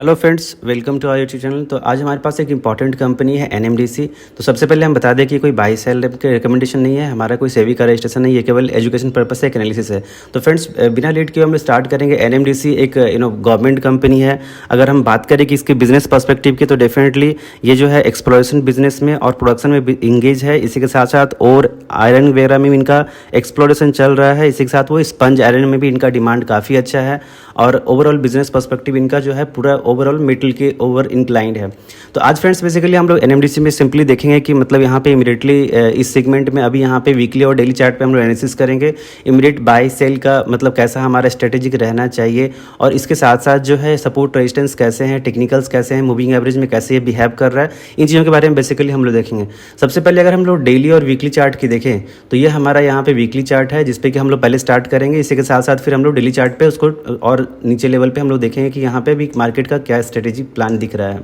Hello friends, welcome to our YouTube channel. तो आज हमारे पास एक इंपॉर्टेंट कंपनी है एनएमडीसी। तो सबसे पहले हम बता दें कि कोई बाई सेल के रिकमेंडेशन नहीं है, हमारा कोई सेवी का रजिस्ट्रेशन नहीं है, केवल एजुकेशन पर्पस से एक एनालिसिस है। तो फ्रेंड्स, बिना लेट किए हम स्टार्ट करेंगे। एनएमडीसी एक गवर्नमेंट कंपनी है। अगर हम बात करें कि इसके बिजनेस पर्सपेक्टिव की, तो डेफिनेटली ये जो है एक्सप्लोरेशन बिजनेस में और प्रोडक्शन में इंगेज है। इसी के साथ साथ और आयरन वगैरह में भी इनका एक्सप्लोरेशन चल रहा है। इसी के साथ वो स्पंज आयरन में भी इनका डिमांड काफ़ी अच्छा है और ओवरऑल बिजनेस पर्सपेक्टिव इनका जो है पूरा ओवरऑल मेटल के ओवर इंक्लाइंड है। तो आज फ्रेंड्स बेसिकली हम लोग एनएमडीसी में सिंपली देखेंगे कि मतलब यहाँ पे इमीडिएटली इस सेगमेंट में अभी यहाँ पे वीकली और डेली चार्ट पे हम लोग एनालिसिस करेंगे इमीडिएट बाय सेल का मतलब कैसा हमारा स्ट्रेटेजिक रहना चाहिए, और इसके साथ साथ जो है सपोर्ट रेजिस्टेंस कैसे हैं, टेक्निकल्स कैसे हैं, मूविंग एवरेज में कैसे ये बिहेव कर रहा है, इन चीज़ों के बारे में बेसिकली हम लोग देखेंगे। सबसे पहले अगर हम लोग डेली और वीकली चार्ट की देखें तो ये हमारा यहाँ पे वीकली चार्ट है जिसपे कि हम लोग पहले स्टार्ट करेंगे। इसी के साथ साथ फिर हम लोग डेली चार्ट पे उसको और नीचे लेवल पे हम लोग देखेंगे कि यहाँ पे भी मार्केट का क्या स्ट्रेटेजिक प्लान दिख रहा है।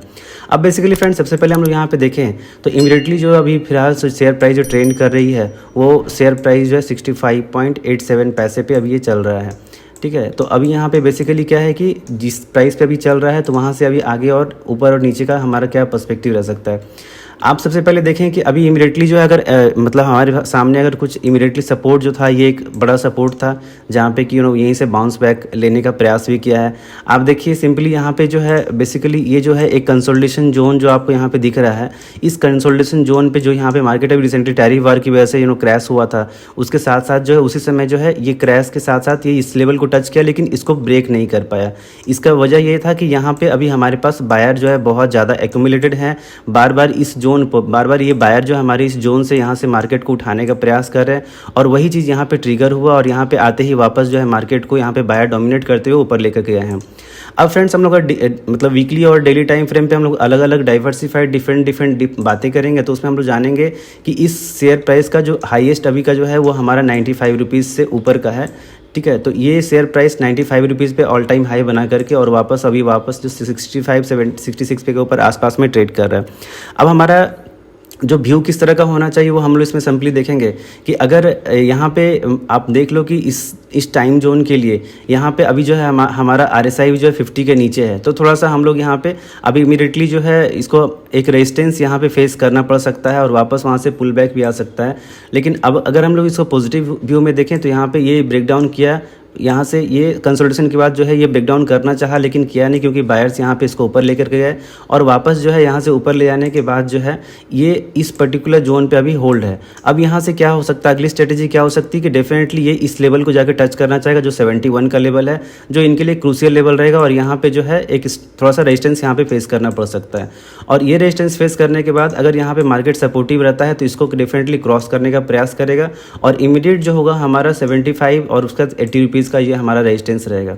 अब बेसिकली फ्रेंड्स सबसे पहले हम लोग यहाँ पे देखें तो इमीडिएटली जो अभी फिलहाल शेयर प्राइस जो ट्रेंड कर रही है वो शेयर प्राइस जो है 65.87 पैसे पे अभी ये चल रहा है। ठीक है, तो अभी यहाँ पे बेसिकली क्या है कि जिस प्राइस पे अभी चल रहा है तो वहाँ से अभी आगे और ऊपर और नीचे का हमारा क्या पर्सपेक्टिव रह सकता है। आप सबसे पहले देखें कि अभी इमीडिएटली जो है अगर मतलब हमारे सामने अगर कुछ इमीडिएटली सपोर्ट जो था, ये एक बड़ा सपोर्ट था जहाँ पे कि यहीं से बाउंस बैक लेने का प्रयास भी किया है। आप देखिए सिंपली यहाँ पे जो है बेसिकली ये जो है एक कंसोलिडेशन जोन जो आपको यहाँ पे दिख रहा है, इस कंसोलिडेशन जोन पे जो यहाँ पे मार्केट अभी रिसेंटली टैरिफ वार की वजह से क्रैश हुआ था, उसके साथ साथ जो है उसी समय जो है ये क्रैश के साथ साथ ये इस लेवल को टच किया लेकिन इसको ब्रेक नहीं कर पाया। इसका वजह ये था कि यहाँ पे अभी हमारे पास बायर जो है बहुत ज़्यादा एक्यूमुलेटेड है, बार बार ये बायर जो हमारी इस जोन से यहाँ से मार्केट को उठाने का प्रयास कर रहे हैं और वही चीज़ यहाँ पे ट्रिगर हुआ और यहाँ पे आते ही वापस जो है मार्केट को यहाँ पे बायर डोमिनेट करते हुए ऊपर लेकर गए हैं। अब फ्रेंड्स हम लोग मतलब वीकली और डेली टाइम फ्रेम पे हम लोग अलग अलग डाइवर्सिफाइड डिफरेंट बातें करेंगे। तो उसमें हम लोग जानेंगे कि इस शेयर प्राइस का जो हाईएस्ट अभी का जो है वो हमारा 95 रुपीज़ से ऊपर का है। ठीक है, तो ये शेयर प्राइस 95 रुपीज़ पे ऑल टाइम हाई बना करके और वापस जो 66 पे के ऊपर आसपास में ट्रेड कर रहा है। अब हमारा जो व्यू किस तरह का होना चाहिए वो हम लोग इसमें सिंपली देखेंगे कि अगर यहाँ पे आप देख लो कि इस टाइम जोन के लिए यहाँ पे अभी जो है हमारा RSI जो है 50 के नीचे है, तो थोड़ा सा हम लोग यहाँ पे अभी इमीडिएटली जो है इसको एक रेजिस्टेंस यहाँ पे फेस करना पड़ सकता है और वापस वहाँ से पुल बैक भी आ सकता है। लेकिन अब अगर हम लोग इसको पॉजिटिव व्यू में देखें तो यहाँ पे ये ब्रेक डाउन किया, यहाँ से ये कंसोलिडेशन के बाद जो है ये ब्रेकडाउन करना चाहा लेकिन किया नहीं क्योंकि बायर्स यहाँ पे इसको ऊपर लेकर के गए और वापस जो है यहाँ से ऊपर ले जाने के बाद जो है ये इस पर्टिकुलर जोन पे अभी होल्ड है। अब यहाँ से क्या हो सकता है, अगली स्ट्रेटेजी क्या हो सकती है कि डेफिनेटली ये इस लेवल को जाकर टच करना चाहेगा जो 71 का लेवल है, जो इनके लिए क्रूशियल लेवल रहेगा और यहाँ पे जो है एक थोड़ा सा रेजिस्टेंस यहाँ पे फेस करना पड़ सकता है। और ये रेजिस्टेंस फेस करने के बाद अगर यहाँ पे मार्केट सपोर्टिव रहता है तो इसको डेफिनेटली क्रॉस करने का प्रयास करेगा और इमीडिएट जो होगा हमारा 75 और उसका 80 रुपीज़ का ये हमारा रेजिस्टेंस रहेगा।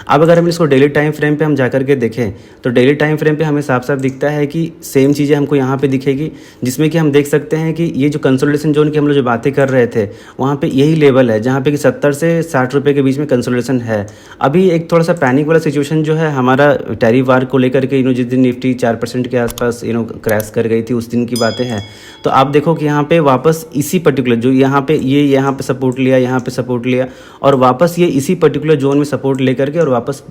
अब अगर हम इसको डेली टाइम फ्रेम पे हम जाकर के देखें तो डेली टाइम फ्रेम पे हमें साफ साफ दिखता है कि सेम चीज़ें हमको यहाँ पे दिखेगी, जिसमें कि हम देख सकते हैं कि ये जो कंसोलिडेशन जोन की हम लोग जो बातें कर रहे थे वहाँ पे यही लेवल है जहाँ पे कि 70 से 60 रुपये के बीच में कंसोलिडेशन है। अभी एक थोड़ा सा पैनिक वाला सिचुएशन जो है हमारा टैरिफ वार को लेकर के जिस दिन निफ्टी 4% के आसपास क्रैश कर गई थी उस दिन की बातें हैं। तो आप देखो कि यहाँ पे वापस इसी पर्टिकुलर जो यहाँ पे सपोर्ट लिया, यहाँ पे सपोर्ट लिया और वापस ये इसी पर्टिकुलर जोन में सपोर्ट लेकर के और वापस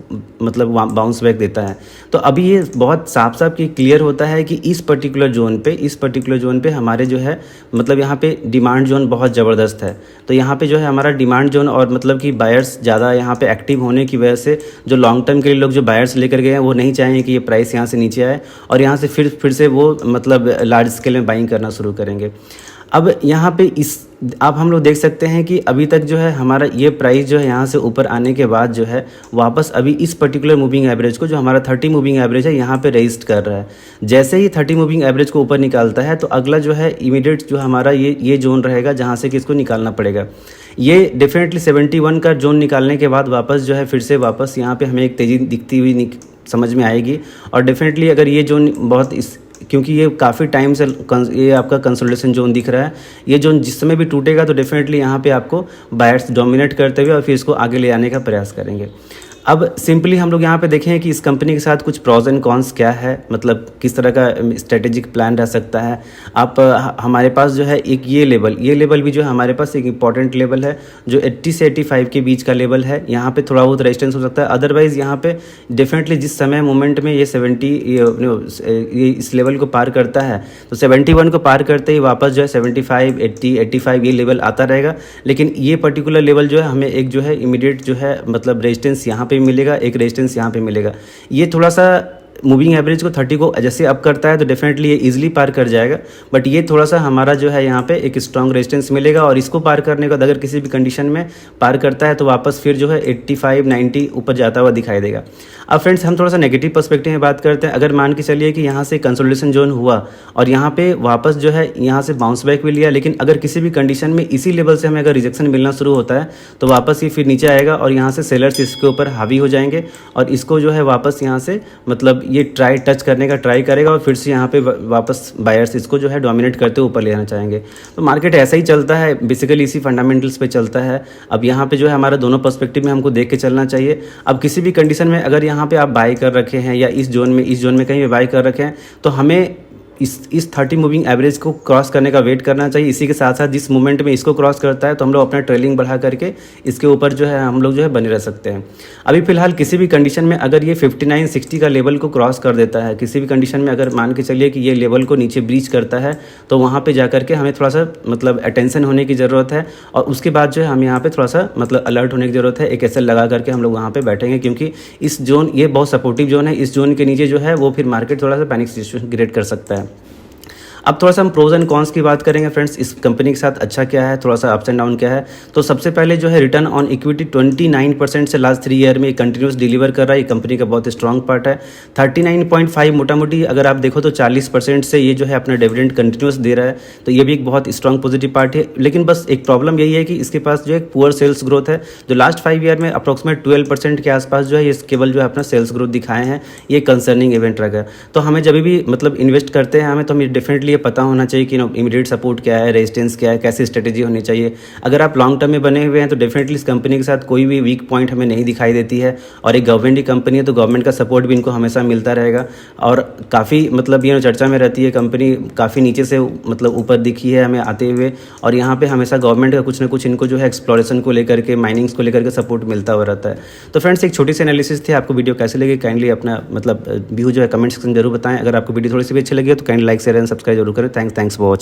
मतलब बाउंस बैक देता है। तो अभी ये बहुत साफ कि क्लियर होता है कि इस पर्टिकुलर जोन पे हमारे जो है मतलब यहाँ पे डिमांड जोन बहुत ज़बरदस्त है। तो यहाँ पे जो है हमारा डिमांड जोन और मतलब कि बायर्स ज़्यादा यहाँ पे एक्टिव होने की वजह से जो लॉन्ग टर्म के लिए लोग जो बायर्स लेकर गए हैं वो नहीं चाहेंगे कि ये प्राइस यहाँ से नीचे आए और यहाँ से फिर से वो मतलब लार्ज स्केल में बाइंग करना शुरू करेंगे। अब यहाँ पे अब हम लोग देख सकते हैं कि अभी तक जो है हमारा ये प्राइस जो है यहाँ से ऊपर आने के बाद जो है वापस अभी इस पर्टिकुलर मूविंग एवरेज को जो हमारा 30 मूविंग एवरेज है यहाँ पे रेजिस्ट कर रहा है। जैसे ही 30 मूविंग एवरेज को ऊपर निकालता है तो अगला जो है इमीडिएट जो हमारा ये जोन रहेगा जहाँ से कि इसको निकालना पड़ेगा। ये डेफिनेटली 71 का जोन निकालने के बाद वापस जो है फिर से वापस यहाँ पर हमें एक तेज़ी दिखती हुई समझ में आएगी और डेफिनेटली अगर ये जोन क्योंकि ये काफ़ी टाइम से ये आपका कंसोलिडेशन जोन दिख रहा है, ये जोन जिस समय भी टूटेगा तो डेफिनेटली यहाँ पे आपको बायर्स डोमिनेट करते हुए और फिर इसको आगे ले आने का प्रयास करेंगे। अब सिंपली हम लोग यहाँ पे देखें कि इस कंपनी के साथ कुछ प्रॉज एंड कॉन्स क्या है, मतलब किस तरह का स्ट्रेटेजिक प्लान रह सकता है। आप हमारे पास जो है एक ये लेवल भी जो है हमारे पास एक इंपॉर्टेंट लेवल है जो 80 से 85 के बीच का लेवल है। यहाँ पे थोड़ा बहुत रेजिस्टेंस हो सकता है, अदरवाइज़ यहाँ पे डेफिनेटली जिस समय मोमेंट में ये 70 ये इस लेवल को पार करता है तो 71 को पार करते ही वापस जो है 75, 80, 85 ये लेवल आता रहेगा। लेकिन ये पर्टिकुलर लेवल जो है हमें एक जो है इमीडिएट जो है मतलब रेजिस्टेंस यहाँ पे मिलेगा, एक रेजिस्टेंस यहाँ पे मिलेगा। ये थोड़ा सा मूविंग एवरेज को 30 को जैसे अप करता है तो डेफिनेटली ये इजीली पार कर जाएगा, बट ये थोड़ा सा हमारा जो है यहाँ पे एक स्ट्रॉन्ग रेजिस्टेंस मिलेगा। और इसको पार करने के बाद अगर किसी भी कंडीशन में पार करता है तो वापस फिर जो है 85, 90 ऊपर जाता हुआ दिखाई देगा। अब फ्रेंड्स हम थोड़ा सा नेगेटिव पर्सपेक्टिव में बात करते हैं। अगर मान के चलिए कि यहाँ से कंसोलिडेशन जोन हुआ और यहाँ पे वापस जो है यहाँ से बाउंस बैक भी लिया, लेकिन अगर किसी भी कंडीशन में इसी लेवल से हमें अगर रिजेक्शन मिलना शुरू होता है तो वापस ये फिर नीचे आएगा और यहाँ से सेलर्स इसके ऊपर हावी हो जाएंगे और इसको जो है वापस यहाँ से मतलब ये टच करने का ट्राई करेगा और फिर से यहाँ पे वापस बायर्स इसको जो है डोमिनेट करते हुए ऊपर ले आना चाहेंगे। तो मार्केट ऐसा ही चलता है, बेसिकली इसी फंडामेंटल्स पे चलता है। अब यहाँ पे जो है हमारा दोनों पर्सपेक्टिव में हमको देख के चलना चाहिए। अब किसी भी कंडीशन में अगर यहाँ पे आप बाय कर रखे हैं या इस जोन में कहीं भी बाय कर रखे हैं तो हमें इस 30 मूविंग एवरेज को क्रॉस करने का वेट करना चाहिए। इसी के साथ साथ जिस मोमेंट में इसको क्रॉस करता है तो हम लोग अपना ट्रेलिंग बढ़ा करके इसके ऊपर जो है हम लोग जो है बने रह सकते हैं। अभी फिलहाल किसी भी कंडीशन में अगर ये 59, 60 का लेवल को क्रॉस कर देता है, किसी भी कंडीशन में अगर मान के चलिए कि ये लेवल को नीचे ब्रीच करता है तो वहाँ पर जा करके हमें थोड़ा सा मतलब अटेंशन होने की ज़रूरत है और उसके बाद जो है हम यहाँ पर थोड़ा सा मतलब अलर्ट होने की ज़रूरत है। एक एसएल लगा करके हम लोग वहाँ पर बैठेंगे क्योंकि इस जोन ये बहुत सपोर्टिव जोन है। इस जोन के नीचे जो है वो फिर मार्केट थोड़ा सा पैनिक सिचुएशन क्रिएट कर सकता है। अब थोड़ा सा हम प्रोज एंड कॉन्स की बात करेंगे फ्रेंड्स, इस कंपनी के साथ अच्छा क्या है, थोड़ा सा अप्स एंड डाउन क्या है। तो सबसे पहले जो है रिटर्न ऑन इक्विटी 29% से लास्ट 3 ईयर में कंटिन्यूस डिलीवर कर रहा है। ये कंपनी का बहुत स्ट्रॉन्ग पार्ट है। 39.5 मोटा मोटी अगर आप देखो तो 40% से ये जो है अपना डिविडेंड कंटिन्यूस दे रहा है, तो ये भी एक बहुत स्ट्रॉन्ग पॉजिटिव पार्ट है। लेकिन बस एक प्रॉब्लम यही है कि इसके पास जो है पुअर सेल्स ग्रोथ है, जो लास्ट 5 ईयर में अप्रॉक्सीमेट 12% के आसपास जो है ये केवल जो है अपना सेल्स ग्रोथ दिखाए हैं। ये कंसर्निंग इवेंट रहेगा। तो हमें जब भी मतलब इन्वेस्ट करते हैं हमें तो हमें डेफिनेटली ये पता होना चाहिए कि इमीडिएट सपोर्ट क्या है, रेजिस्टेंस क्या है, कैसी स्ट्रेटेजी होनी चाहिए। अगर आप लॉन्ग टर्म में बने हुए हैं तो डेफिनेटली इस कंपनी के साथ कोई भी वीक पॉइंट हमें नहीं दिखाई देती है और एक गवर्नमेंट की कंपनी है तो गवर्नमेंट का सपोर्ट भी इनको हमेशा मिलता रहेगा। और काफ़ी मतलब ये चर्चा में रहती है कंपनी काफ़ी नीचे से मतलब ऊपर दिखी है हमें आते हुए, और यहाँ पे हमेशा गवर्नमेंट का कुछ ना कुछ इनको जो है एक्सप्लोरेशन को लेकर के, माइनिंग्स को लेकर के सपोर्ट मिलता हुआ रहता है। तो फ्रेंड्स एक छोटी सी एनालिसिस थी, आपको वीडियो कैसे लगी काइंडली अपना मतलब व्यू जो है कमेंट सेक्शन जरूर बताएं। अगर आपको वीडियो थोड़ी सी भी अच्छी लगी तो kindly like share and subscribe जरूर करें। Thanks for watching.